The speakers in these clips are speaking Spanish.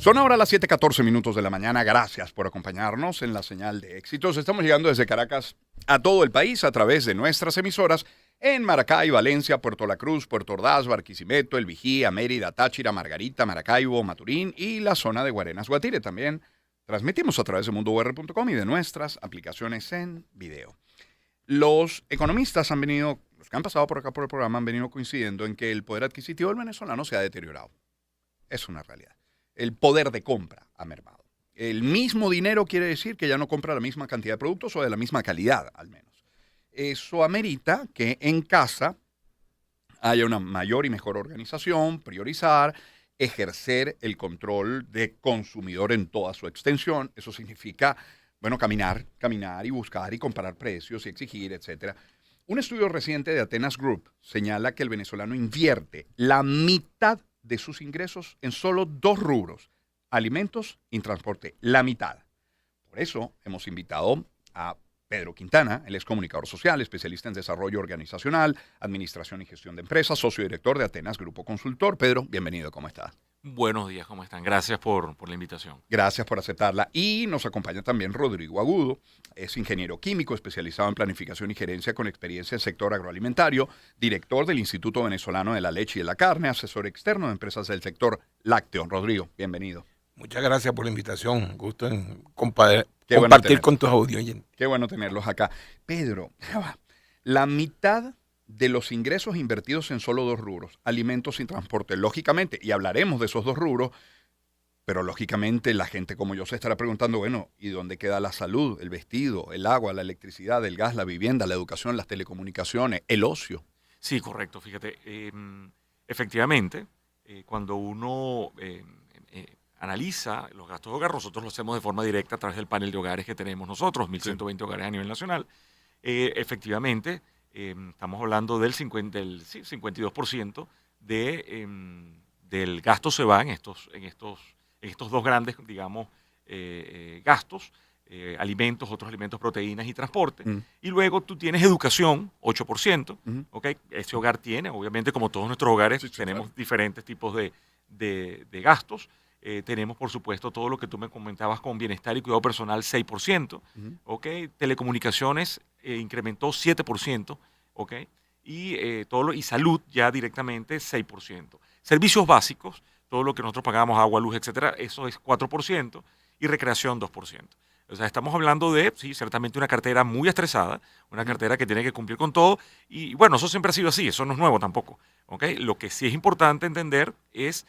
Son ahora las 7:14 de la mañana. Gracias por acompañarnos en la señal de éxitos. Estamos llegando desde Caracas a todo el país a través de nuestras emisoras en Maracay, Valencia, Puerto La Cruz, Puerto Ordaz, Barquisimeto, El Vigía, Mérida, Táchira, Margarita, Maracaibo, Maturín y la zona de Guarenas, Guatire. También transmitimos a través de mundour.com y de nuestras aplicaciones en video. Los economistas los que han pasado por acá por el programa han venido coincidiendo en que el poder adquisitivo del venezolano se ha deteriorado. Es una realidad. El poder de compra ha mermado. El mismo dinero quiere decir que ya no compra la misma cantidad de productos o de la misma calidad, al menos. Eso amerita que en casa haya una mayor y mejor organización, priorizar, ejercer el control de consumidor en toda su extensión. Eso significa, bueno, caminar y buscar y comparar precios y exigir, etcétera. Un estudio reciente de Atenas Group señala que el venezolano invierte la mitad de sus ingresos en solo 2 rubros, alimentos y transporte, la mitad. Por eso hemos invitado a Pedro Quintana, él es comunicador social, especialista en desarrollo organizacional, administración y gestión de empresas, socio director de Atenas Grupo Consultor. Pedro, bienvenido, ¿cómo estás? Buenos días, ¿cómo están? Gracias por la invitación. Gracias por aceptarla. Y nos acompaña también Rodrigo Agudo, es ingeniero químico especializado en planificación y gerencia con experiencia en sector agroalimentario, director del Instituto Venezolano de la Leche y de la Carne, asesor externo de empresas del sector lácteo. Rodrigo, bienvenido. Muchas gracias por la invitación. Gusto en Qué compartir con tus audiencias. Qué bueno tenerlos acá. Pedro, la mitad de los ingresos invertidos en solo 2 rubros, alimentos y transporte, lógicamente, y hablaremos de esos 2 rubros, pero lógicamente la gente como yo se estará preguntando, bueno, ¿y dónde queda la salud, el vestido, el agua, la electricidad, el gas, la vivienda, la educación, las telecomunicaciones, el ocio? Sí, correcto. Fíjate, efectivamente, cuando uno analiza los gastos de hogar, nosotros lo hacemos de forma directa a través del panel de hogares que tenemos nosotros, 1.120 hogares a nivel nacional. Efectivamente, estamos hablando del 52% del gasto se va en estos 2 grandes, digamos, gastos, alimentos, otros alimentos, proteínas y transporte. Y luego tú tienes educación, 8%, ¿okay? Ese hogar tiene, obviamente, como todos nuestros hogares, tenemos diferentes tipos de gastos. Tenemos, por supuesto, todo lo que tú me comentabas con bienestar y cuidado personal, 6%. ¿Okay? Telecomunicaciones incrementó 7%. ¿Okay? Y salud ya directamente 6%. Servicios básicos, todo lo que nosotros pagamos, agua, luz, etcétera, eso es 4%. Y recreación 2%. O sea, estamos hablando de, sí, ciertamente una cartera muy estresada, una cartera que tiene que cumplir con todo. Y bueno, eso siempre ha sido así, eso no es nuevo tampoco. ¿Okay? Lo que sí es importante entender es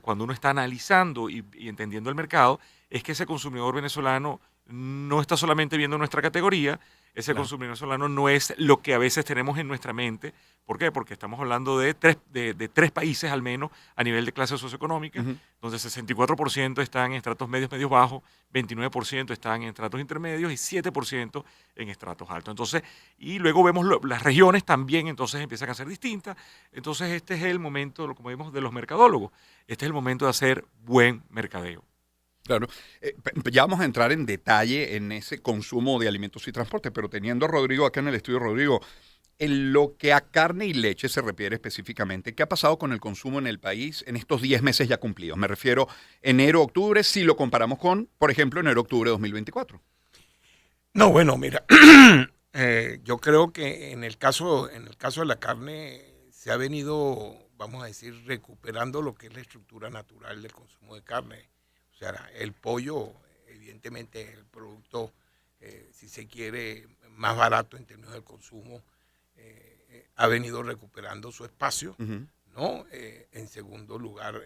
cuando uno está analizando y entendiendo el mercado, es que ese consumidor venezolano no está solamente viendo nuestra categoría, ese consumidor venezolano no es lo que a veces tenemos en nuestra mente. ¿Por qué? Porque estamos hablando de tres países al menos a nivel de clase socioeconómica, donde 64% están en estratos medios, medios bajos, 29% están en estratos intermedios y 7% en estratos altos. Entonces, y luego vemos las regiones también, entonces empiezan a ser distintas. Entonces, este es el momento, como vimos, de los mercadólogos. Este es el momento de hacer buen mercadeo. Claro, ya vamos a entrar en detalle en ese consumo de alimentos y transporte, pero teniendo a Rodrigo acá en el estudio, Rodrigo, en lo que a carne y leche se refiere específicamente, ¿qué ha pasado con el consumo en el país en estos 10 meses ya cumplidos? Me refiero enero-octubre, si lo comparamos con, por ejemplo, enero-octubre de 2024. No, bueno, mira, yo creo que en el caso de la carne se ha venido, vamos a decir, recuperando lo que es la estructura natural del consumo de carne. O sea, el pollo, evidentemente, es el producto, si se quiere, más barato en términos del consumo. Ha venido recuperando su espacio, ¿no? En segundo lugar,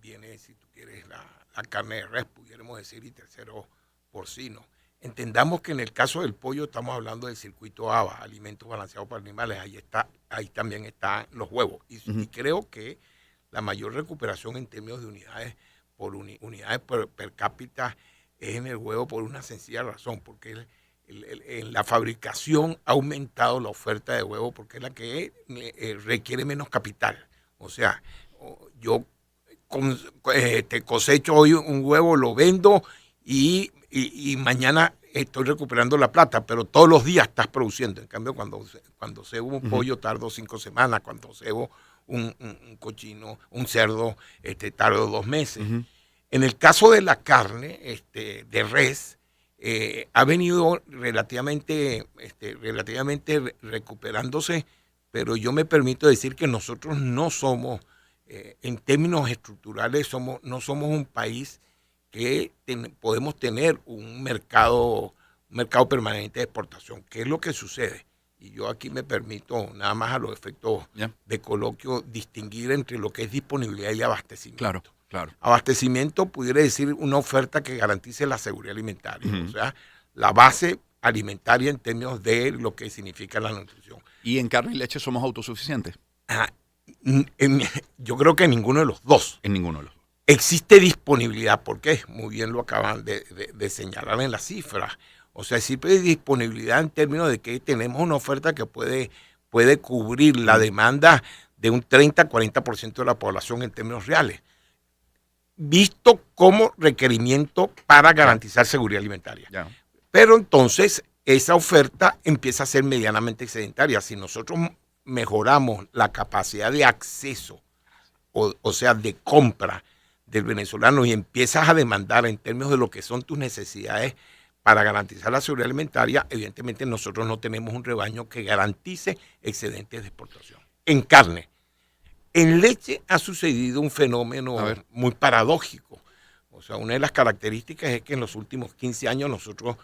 viene, si tú quieres, la carne de res, pudiéramos decir, y tercero, porcino. Entendamos que en el caso del pollo estamos hablando del circuito ABA, alimentos balanceados para animales. Ahí también están los huevos. Y creo que la mayor recuperación en términos de unidades per cápita es en el huevo por una sencilla razón, porque en la fabricación ha aumentado la oferta de huevo porque es la que requiere menos capital. O sea, yo cosecho hoy un huevo, lo vendo y mañana estoy recuperando la plata, pero todos los días estás produciendo. En cambio, cuando cebo un pollo tardo 5 semanas, cuando cebo un cochino, un cerdo, tardo 2 meses. En el caso de la carne de res, ha venido relativamente recuperándose, pero yo me permito decir que nosotros no somos, en términos estructurales, no somos un país que podemos tener un mercado permanente de exportación. ¿Qué es lo que sucede? Y yo aquí me permito, nada más a los efectos de coloquio, distinguir entre lo que es disponibilidad y abastecimiento. Claro, claro. Abastecimiento pudiera decir una oferta que garantice la seguridad alimentaria, o sea, la base alimentaria en términos de lo que significa la nutrición. ¿Y en carne y leche somos autosuficientes? Yo creo que en ninguno de los dos. En ninguno de los dos. Existe disponibilidad, porque muy bien lo acaban de señalar en las cifras. O sea, existe disponibilidad en términos de que tenemos una oferta que puede cubrir la demanda de un 30-40% de la población en términos reales, visto como requerimiento para garantizar seguridad alimentaria. Ya. Pero entonces esa oferta empieza a ser medianamente excedentaria. Si nosotros mejoramos la capacidad de acceso, o sea, de compra del venezolano, y empiezas a demandar en términos de lo que son tus necesidades para garantizar la seguridad alimentaria, evidentemente nosotros no tenemos un rebaño que garantice excedentes de exportación. En carne. En leche ha sucedido un fenómeno muy paradójico. O sea, una de las características es que en los últimos 15 años nosotros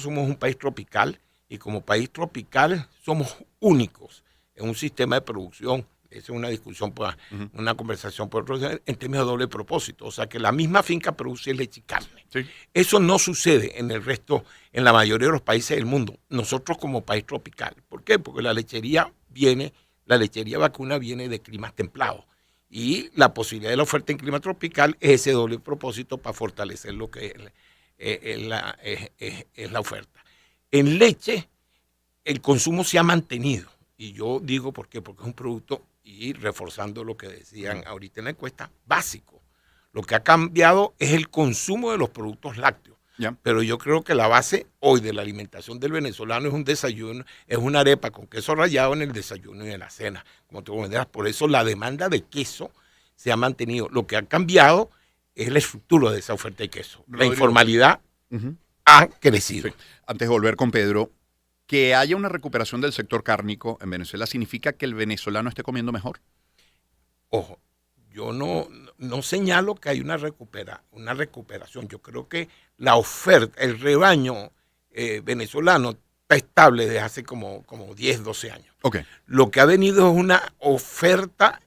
somos un país tropical, y como país tropical somos únicos en un sistema de producción. Esa es una discusión, una conversación por otro, en términos de doble propósito. O sea, que la misma finca produce leche y carne. Sí. Eso no sucede en el resto, en la mayoría de los países del mundo. Nosotros como país tropical. ¿Por qué? Porque la lechería vacuna viene de climas templados. Y la posibilidad de la oferta en clima tropical es ese doble propósito para fortalecer lo que es la oferta. En leche, el consumo se ha mantenido. Y yo digo, ¿por qué? Porque es un producto, y reforzando lo que decían ahorita en la encuesta, básico. Lo que ha cambiado es el consumo de los productos lácteos. Pero yo creo que la base hoy de la alimentación del venezolano es un desayuno, es una arepa con queso rallado en el desayuno y en la cena. Como tú comentas, por eso la demanda de queso se ha mantenido. Lo que ha cambiado es la estructura de esa oferta de queso. La informalidad ha crecido. Sí. Antes de volver con Pedro, que haya una recuperación del sector cárnico en Venezuela, ¿significa que el venezolano esté comiendo mejor? Ojo, yo no señalo que hay una recuperación. Yo creo que la oferta, el rebaño venezolano está estable desde hace como 10, 12 años. Okay. Lo que ha venido es una oferta,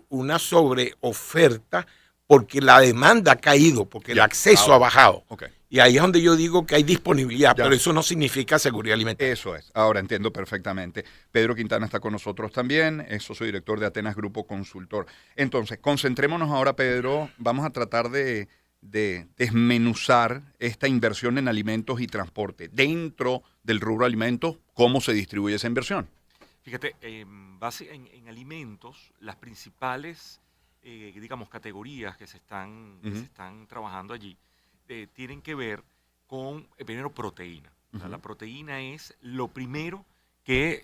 una sobreoferta, porque la demanda ha caído, porque el acceso ha bajado. Okay. Y ahí es donde yo digo que hay disponibilidad, pero eso no significa seguridad alimentaria. Eso es. Ahora entiendo perfectamente. Pedro Quintana está con nosotros también, es socio director de Atenas Grupo Consultor. Entonces, concentrémonos ahora, Pedro. Vamos a tratar de desmenuzar esta inversión en alimentos y transporte. Dentro del rubro alimentos, ¿cómo se distribuye esa inversión? Fíjate, en alimentos, las principales, digamos, categorías que se están trabajando allí, tienen que ver con, primero, proteína. O sea, la proteína es lo primero que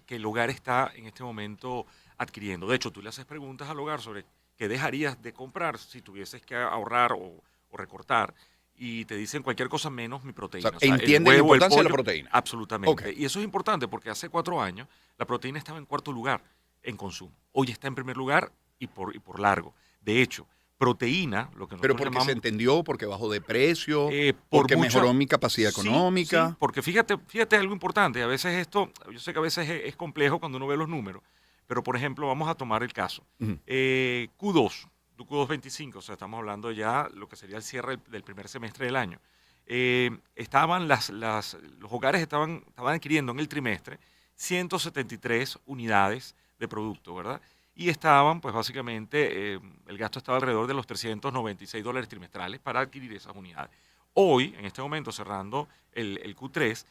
el hogar está en este momento adquiriendo. De hecho, tú le haces preguntas al hogar sobre qué dejarías de comprar si tuvieses que ahorrar o recortar, y te dicen cualquier cosa menos mi proteína. O sea, entiende la importancia de la proteína. Absolutamente. Okay. Y eso es importante porque hace 4 años la proteína estaba en cuarto lugar en consumo. Hoy está en primer lugar y por largo. De hecho, proteína, lo que nosotros ¿pero porque llamamos, se entendió, porque bajó de precio, porque mejoró mi capacidad económica? Sí, porque fíjate algo importante. A veces esto, yo sé que a veces es complejo cuando uno ve los números, pero por ejemplo, vamos a tomar el caso. Q2 25, o sea, estamos hablando ya lo que sería el cierre del primer semestre del año. Los hogares estaban adquiriendo en el trimestre 173 unidades de producto, ¿verdad? Y estaban, pues básicamente, el gasto estaba alrededor de los $396 trimestrales para adquirir esas unidades. Hoy, en este momento, cerrando el Q3,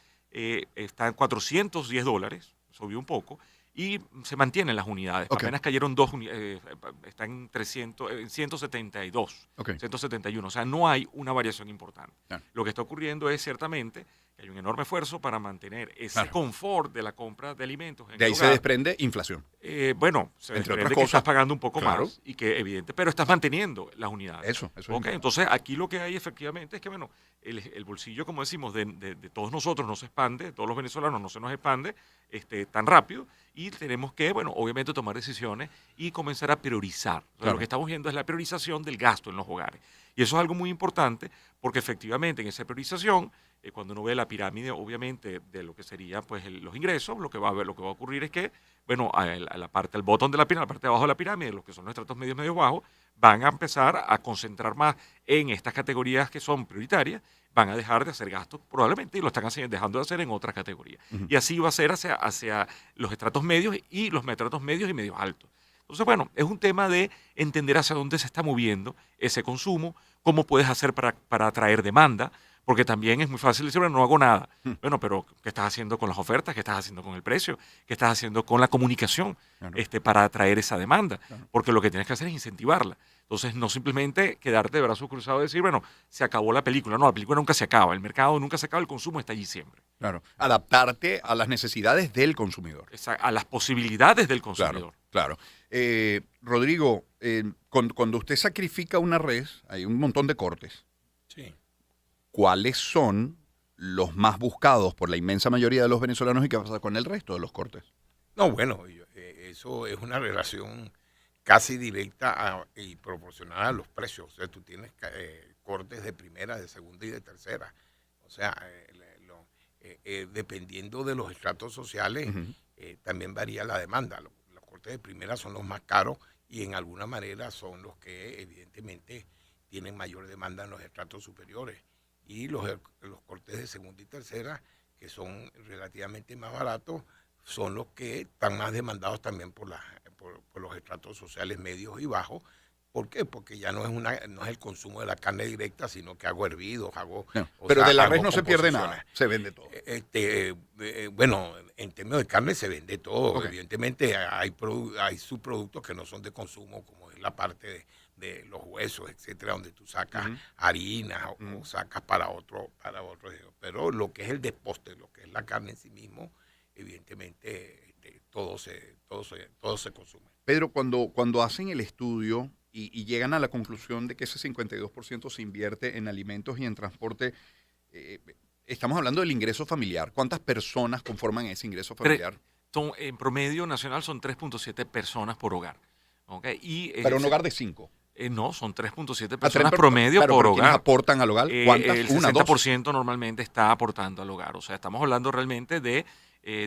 está en $410, subió un poco, y se mantienen las unidades. Ok. Apenas cayeron 2 unidades, están en 172, Ok. 171. O sea, no hay una variación importante. Claro. Lo que está ocurriendo es ciertamente que hay un enorme esfuerzo para mantener ese Claro. confort de la compra de alimentos en De ahí el se hogar. desprende inflación. Bueno, se Entre desprende otras que cosas. estás pagando un poco Claro. más y que evidente, pero estás manteniendo las unidades. Eso es Ok, importante. entonces aquí lo que hay efectivamente es que, bueno, el bolsillo, como decimos, de todos nosotros no se expande, de todos los venezolanos no se nos expande tan rápido y tenemos que, bueno, obviamente tomar decisiones y comenzar a priorizar. O sea, Claro. Lo que estamos viendo es la priorización del gasto en los hogares. Y eso es algo muy importante porque efectivamente en esa priorización, cuando uno ve la pirámide, obviamente, de lo que sería pues los ingresos, lo que va a ocurrir es que, bueno, a la parte, al botón de la pirámide, a la parte de abajo de la pirámide, los que son los estratos medios, medios bajos, van a empezar a concentrar más en estas categorías que son prioritarias, van a dejar de hacer gastos probablemente y lo están dejando de hacer en otras categorías. Ujú. Y así va a ser hacia los estratos medios y los estratos medios y medios altos. Entonces, bueno, es un tema de entender hacia dónde se está moviendo ese consumo, cómo puedes hacer para atraer demanda, porque también es muy fácil decir, bueno, no hago nada. Bueno, pero ¿qué estás haciendo con las ofertas? ¿Qué estás haciendo con el precio? ¿Qué estás haciendo con la comunicación Claro. para atraer esa demanda? Claro. Porque lo que tienes que hacer es incentivarla. Entonces, no simplemente quedarte de brazos cruzados y decir, bueno, se acabó la película. No, la película nunca se acaba, el mercado nunca se acaba, el consumo está allí siempre. Claro. Adaptarte a las necesidades del consumidor. A las posibilidades del Claro, consumidor. claro. Rodrigo, cuando usted sacrifica una res, hay un montón de cortes. Sí. ¿Cuáles son los más buscados por la inmensa mayoría de los venezolanos y qué pasa con el resto de los cortes? No, bueno, eso es una relación casi directa y proporcional a los precios. O sea, tú tienes cortes de primera, de segunda y de tercera. O sea, dependiendo de los estratos sociales, Ujú. también varía la demanda. Los cortes de primera son los más caros y en alguna manera son los que evidentemente tienen mayor demanda en los estratos superiores. Y los cortes de segunda y tercera, que son relativamente más baratos, son los que están más demandados también por los estratos sociales medios y bajos. ¿Por qué? Porque ya no es el consumo de la carne directa, sino que hago hervidos, Pero de la res hago no se pierde composiciones. nada, se vende todo. Bueno, en términos de carne se vende todo. Ok. Evidentemente hay subproductos que no son de consumo, como es la parte de los huesos, etcétera, donde tú sacas Ujú. harina Ujú. o sacas para otro. Pero lo que es el desposte, lo que es la carne en sí mismo, evidentemente todo se consume. Pedro, cuando hacen el estudio y llegan a la conclusión de que ese 52% se invierte en alimentos y en transporte, estamos hablando del ingreso familiar. ¿Cuántas personas conforman ese ingreso familiar? En promedio nacional son 3.7 personas por hogar. ¿Ok? Pero un hogar de 5. No, son 3.7 Ah, personas promedio por ¿quiénes hogar. aportan al hogar? ¿Cuántas? El ¿Una, dos? 60% normalmente está aportando al hogar. O sea, estamos hablando realmente de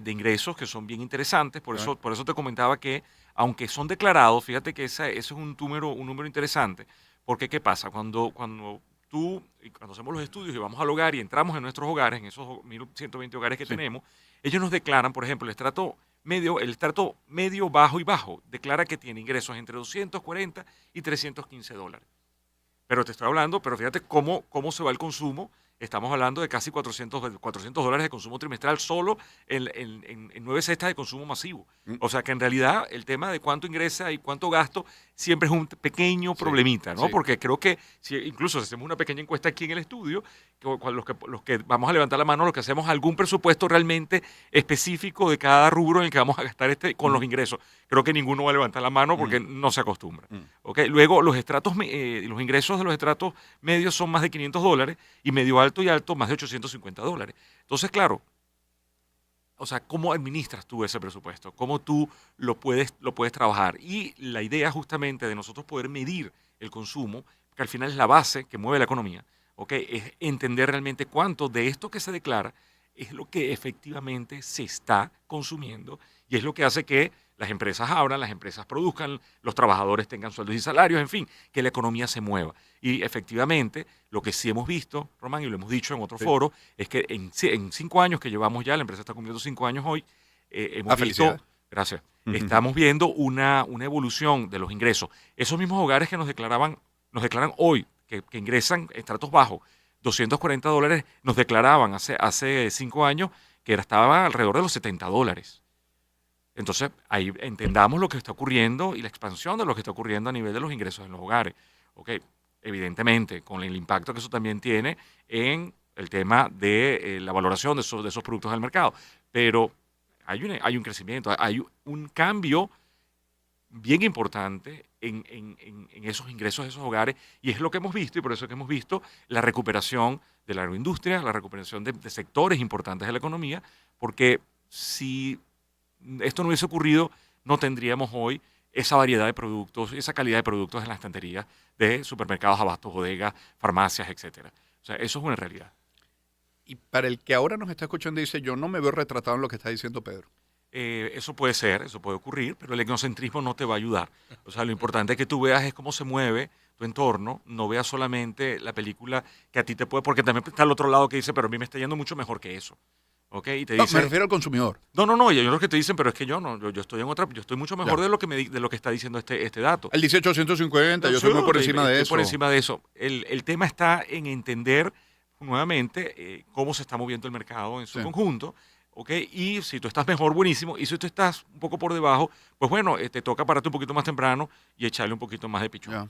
ingresos que son bien interesantes. Por eso te comentaba que, aunque son declarados, fíjate que ese es un número interesante. Porque, ¿qué pasa? Cuando hacemos los estudios y vamos al hogar y entramos en nuestros hogares, en esos 1.120 hogares que Sí. tenemos, ellos nos declaran, por ejemplo, el estrato medio, bajo y bajo, declara que tiene ingresos entre 240 y 315 dólares. Pero te estoy hablando, pero fíjate cómo se va el consumo. Estamos hablando de casi 400 dólares de consumo trimestral solo en 9 cestas de consumo masivo. O sea que en realidad el tema de cuánto ingresa y cuánto gasto siempre es un pequeño problemita, ¿no? sí. Porque creo que incluso si hacemos una pequeña encuesta aquí en el estudio, los que vamos a levantar la mano, lo que hacemos algún presupuesto realmente específico de cada rubro en el que vamos a gastar con los ingresos. Creo que ninguno va a levantar la mano porque no se acostumbra. ¿Okay? Luego los ingresos de los estratos medios son más de 500 dólares y medio alto y alto más de 850 dólares. Entonces, claro, o sea, ¿cómo administras tú ese presupuesto? ¿Cómo tú lo puedes trabajar? Y la idea justamente de nosotros poder medir el consumo, que al final es la base que mueve la economía, ¿okay? Es entender realmente cuánto de esto que se declara es lo que efectivamente se está consumiendo y es lo que hace que las empresas abran, las empresas produzcan, los trabajadores tengan sueldos y salarios, en fin, que la economía se mueva. Y efectivamente, lo que sí hemos visto, Román, y lo hemos dicho en otro foro, es que en 5 años que llevamos ya, la empresa está cumpliendo 5 años hoy, hemos visto, gracias, estamos viendo una evolución de los ingresos. Esos mismos hogares que nos declaran hoy, que ingresan en estratos bajos, 240 dólares, nos declaraban hace 5 años que estaba alrededor de los 70 dólares. Entonces, ahí entendamos lo que está ocurriendo y la expansión de lo que está ocurriendo a nivel de los ingresos en los hogares. ¿Ok? Evidentemente, con el impacto que eso también tiene en el tema de la valoración de esos productos del mercado. Pero hay un crecimiento, hay un cambio bien importante en esos ingresos de esos hogares, y es lo que hemos visto, y por eso es que hemos visto la recuperación de la agroindustria, la recuperación de sectores importantes de la economía, porque si esto no hubiese ocurrido, no tendríamos hoy esa variedad de productos, esa calidad de productos en las estanterías de supermercados, abastos, bodegas, farmacias, etcétera. O sea, eso es una realidad. Y para el que ahora nos está escuchando y dice, yo no me veo retratado en lo que está diciendo Pedro. Eso puede ser, eso puede ocurrir, pero el etnocentrismo no te va a ayudar. O sea, lo importante es que tú veas es cómo se mueve tu entorno, no veas solamente la película que a ti te puede, porque también está el otro lado que dice, pero a mí me está yendo mucho mejor que eso. ¿Ok? Y te No, dice, me refiero al consumidor. no, yo lo que te dicen, pero es que yo no, yo estoy en otra, yo estoy mucho mejor Ya. de lo que está diciendo este dato. El 1850, yo estoy muy por encima de Estoy eso. por encima de eso. El tema está en entender nuevamente cómo se está moviendo el mercado en su Sí. conjunto. ¿Ok? Y si tú estás mejor, buenísimo. Y si tú estás un poco por debajo, pues bueno, te toca pararte un poquito más temprano y echarle un poquito más de pichón. Ya.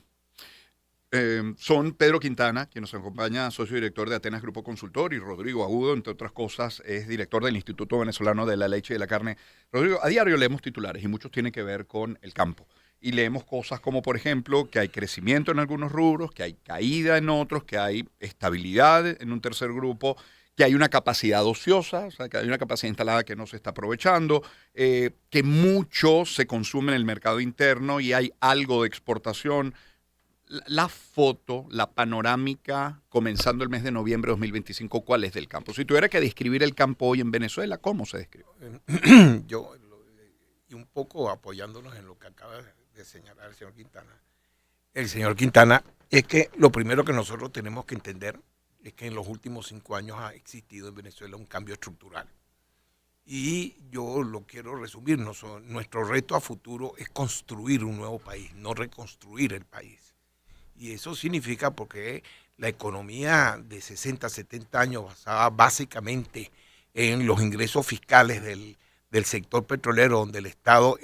Son Pedro Quintana, quien nos acompaña, socio director de Atenas Grupo Consultor, y Rodrigo Agudo, entre otras cosas, es director del Instituto Venezolano de la Leche y de la Carne. Rodrigo, a diario leemos titulares y muchos tienen que ver con el campo. Y leemos cosas como, por ejemplo, que hay crecimiento en algunos rubros, que hay caída en otros, que hay estabilidad en un tercer grupo, que hay una capacidad ociosa, o sea, que hay una capacidad instalada que no se está aprovechando, que mucho se consume en el mercado interno y hay algo de exportación. La foto, la panorámica, comenzando el mes de noviembre de 2025, ¿cuál es del campo? Si tuviera que describir el campo hoy en Venezuela, ¿cómo se describe? Y un poco apoyándonos en lo que acaba de señalar el señor Quintana. El señor Quintana, es que lo primero que nosotros tenemos que entender es que en los últimos 5 años ha existido en Venezuela un cambio estructural. Y yo lo quiero resumir, nuestro reto a futuro es construir un nuevo país, no reconstruir el país. Y eso significa porque la economía de 60, 70 años basada básicamente en los ingresos fiscales del sector petrolero, donde el Estado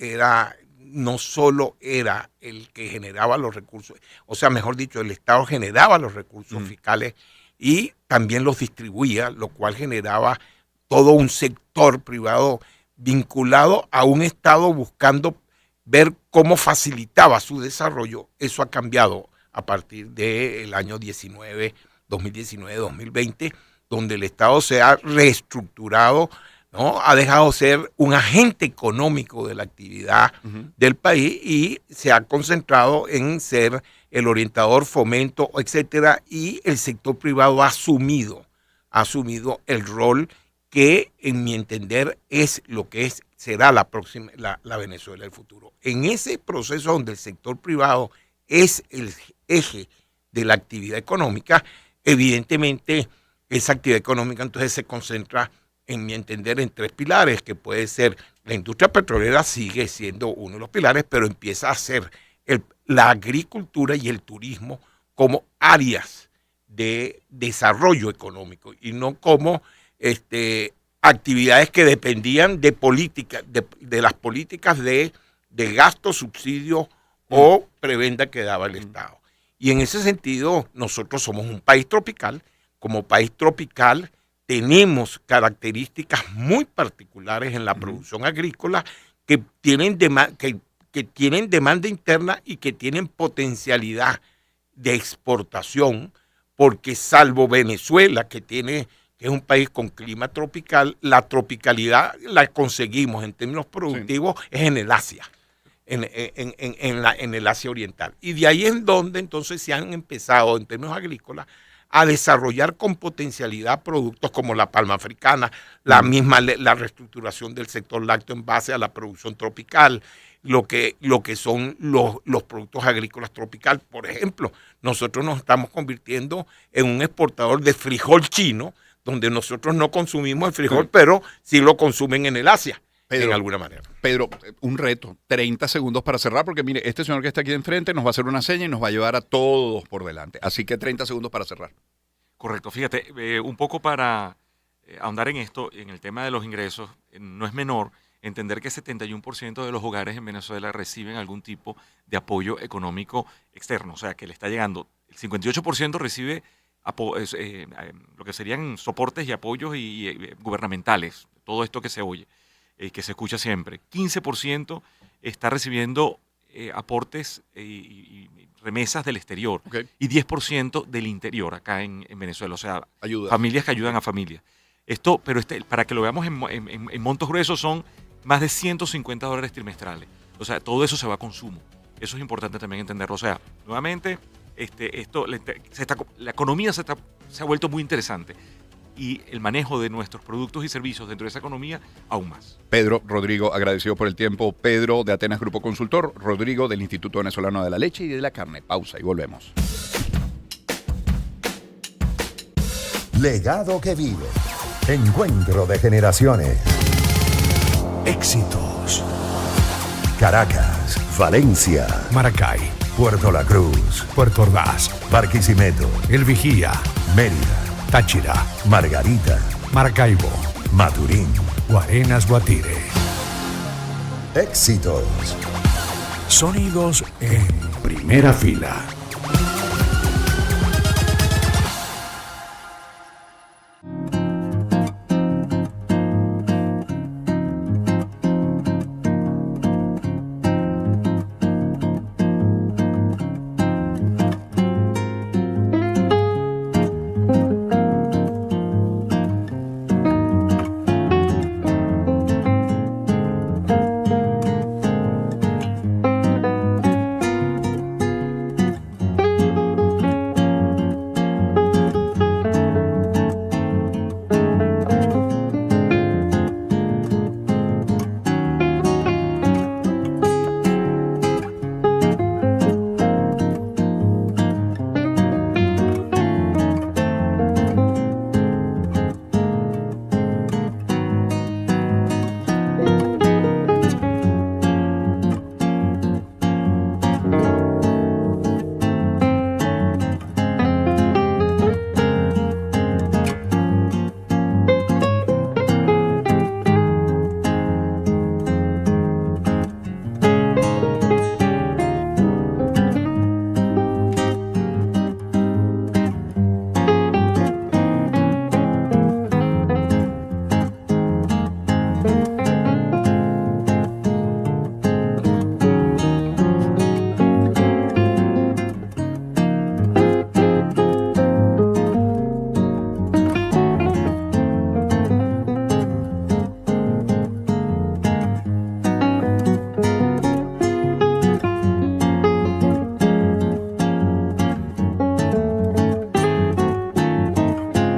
no solo era el que generaba los recursos, o sea, mejor dicho, el Estado generaba los recursos fiscales y también los distribuía, lo cual generaba todo un sector privado vinculado a un Estado buscando ver cómo facilitaba su desarrollo. Eso ha cambiado a partir del año 2019-2020, donde el Estado se ha reestructurado, ¿no? Ha dejado de ser un agente económico de la actividad del país y se ha concentrado en ser el orientador, fomento, etcétera, y el sector privado ha asumido el rol que, en mi entender, es lo que será la Venezuela del futuro. En ese proceso donde el sector privado es el eje de la actividad económica, evidentemente esa actividad económica entonces se concentra, en mi entender, en 3 pilares, que puede ser la industria petrolera, sigue siendo uno de los pilares, pero empieza a ser la agricultura y el turismo como áreas de desarrollo económico y no como actividades que dependían de política, de las políticas de gasto, subsidio o prebenda que daba el Estado. Y en ese sentido, nosotros somos un país tropical. Como país tropical tenemos características muy particulares en la producción agrícola que tienen demanda interna y que tienen potencialidad de exportación, porque salvo Venezuela, que es un país con clima tropical, la tropicalidad la conseguimos en términos productivos es en el Asia. En el Asia Oriental. Y de ahí es donde entonces se han empezado, en términos agrícolas, a desarrollar con potencialidad productos como la palma africana, la reestructuración del sector lácteo en base a la producción tropical, lo que son los productos agrícolas tropical. Por ejemplo, nosotros nos estamos convirtiendo en un exportador de frijol chino, donde nosotros no consumimos el frijol, pero sí lo consumen en el Asia. En alguna manera. Pedro, un reto, 30 segundos para cerrar, porque mire, este señor que está aquí enfrente nos va a hacer una seña y nos va a llevar a todos por delante. Así que 30 segundos para cerrar. Correcto, fíjate, un poco para ahondar en esto, en el tema de los ingresos, no es menor entender que 71% de los hogares en Venezuela reciben algún tipo de apoyo económico externo, o sea, que le está llegando. El 58% recibe lo que serían soportes y apoyos gubernamentales, todo esto que se oye, que se escucha siempre. 15% está recibiendo aportes y remesas del exterior, y 10% del interior acá en Venezuela, o sea, familias que ayudan a familias. Pero para que lo veamos en montos gruesos, son más de $150 trimestrales. O sea, todo eso se va a consumo. Eso es importante también entenderlo. O sea, nuevamente, la economía se ha vuelto muy interesante, y el manejo de nuestros productos y servicios dentro de esa economía aún más. Pedro, Rodrigo, agradecido por el tiempo. Pedro de Atenas Grupo Consultor, Rodrigo del Instituto Venezolano de la Leche y de la Carne. Pausa y volvemos. Legado que vive. Encuentro de generaciones. Éxitos. Caracas, Valencia, Maracay, Puerto La Cruz, Puerto Ordaz, Barquisimeto, El Vigía, Mérida, Táchira, Margarita, Maracaibo, Maturín. Guarenas, Guatire. Éxitos. Sonidos en primera fila.